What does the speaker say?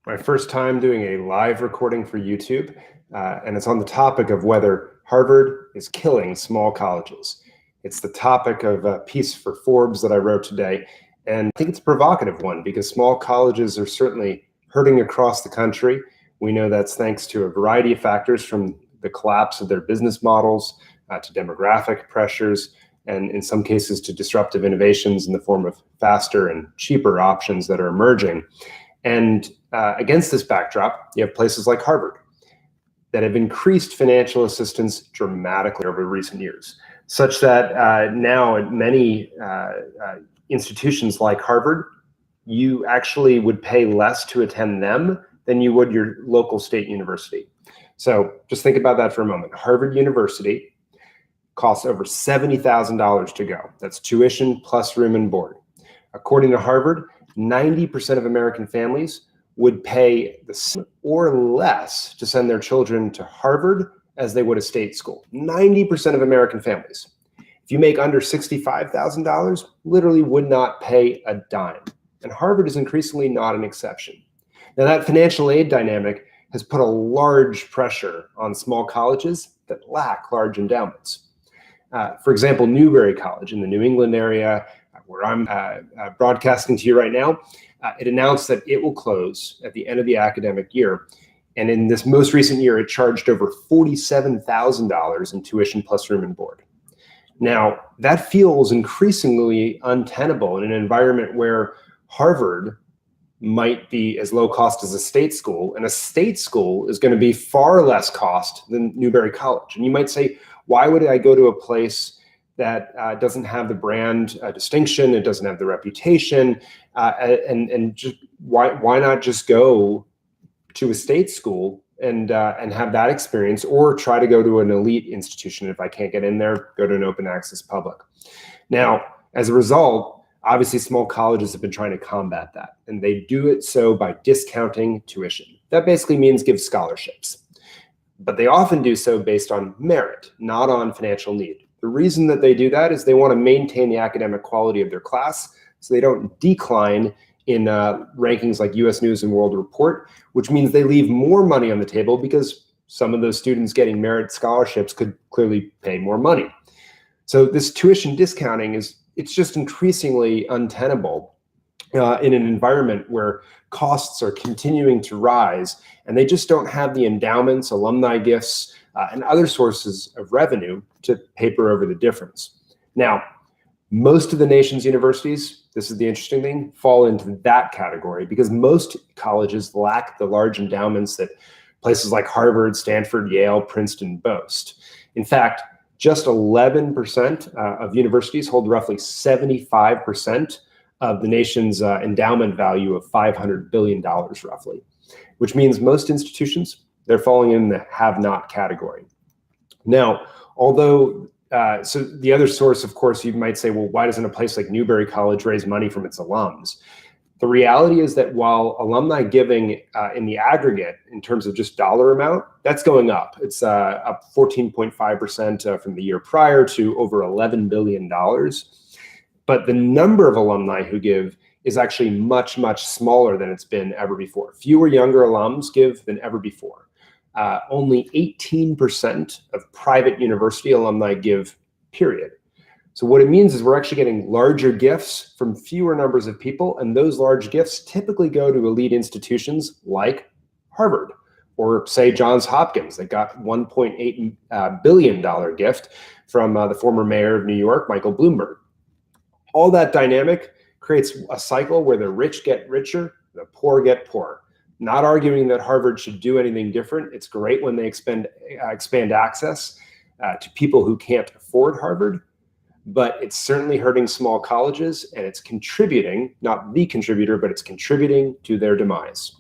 My first time doing a live recording for YouTube, and it's on the topic of whether Harvard is killing small colleges. It's the topic of a piece for Forbes that I wrote today, and I think it's a provocative one because small colleges are certainly hurting across the country. We know that's thanks to a variety of factors, from the collapse of their business models to demographic pressures, and in some cases to disruptive innovations in the form of faster and cheaper options that are emerging. And against this backdrop, you have places like Harvard that have increased financial assistance dramatically over recent years, such that now at many institutions like Harvard, you actually would pay less to attend them than you would your local state university. So just think about that for a moment. Harvard University costs over $70,000 to go. That's tuition plus room and board. According to Harvard, 90% of American families would pay the same or less to send their children to Harvard as they would a state school. 90% of American families. If you make under $65,000, literally would not pay a dime. And Harvard is increasingly not an exception. Now, that financial aid dynamic has put a large pressure on small colleges that lack large endowments. For example, Newberry College in the New England area, where I'm broadcasting to you right now, it announced that it will close at the end of the academic year. And in this most recent year, it charged over $47,000 in tuition plus room and board. Now, that feels increasingly untenable in an environment where Harvard might be as low cost as a state school, and a state school is going to be far less cost than Newberry College. And you might say, why would I go to a place that doesn't have the brand distinction, it doesn't have the reputation, and just why not just go to a state school and have that experience, or try to go to an elite institution? If I can't get in there, go to an open access public. Now, as a result, obviously small colleges have been trying to combat that, and they do it so by discounting tuition. That basically means give scholarships. But they often do so based on merit, not on financial need. The reason that they do that is they want to maintain the academic quality of their class so they don't decline in rankings like US News and World Report, which means they leave more money on the table because some of those students getting merit scholarships could clearly pay more money. So this tuition discounting it's just increasingly untenable in an environment where costs are continuing to rise, and they just don't have the endowments, alumni gifts, and other sources of revenue to paper over the difference. Now, most of the nation's universities, this is the interesting thing, fall into that category because most colleges lack the large endowments that places like Harvard, Stanford, Yale, Princeton boast. In fact, just 11% of universities hold roughly 75% of the nation's endowment value of $500 billion roughly, which means most institutions, they're falling in the have-not category. Now, although, so the other source, of course, you might say, well, why doesn't a place like Newberry College raise money from its alums? The reality is that while alumni giving in the aggregate, in terms of just dollar amount, that's going up. It's up 14.5% from the year prior to over $11 billion. But the number of alumni who give is actually much, much smaller than it's been ever before. Fewer younger alums give than ever before. Only 18% of private university alumni give, period. So what it means is we're actually getting larger gifts from fewer numbers of people, and those large gifts typically go to elite institutions like Harvard, or say Johns Hopkins that got $1.8 billion gift from the former mayor of New York, Michael Bloomberg. All that dynamic creates a cycle where the rich get richer, the poor get poorer. Not arguing that Harvard should do anything different. It's great when they expand access to people who can't afford Harvard, but it's certainly hurting small colleges, and it's contributing, not the contributor, but it's contributing to their demise.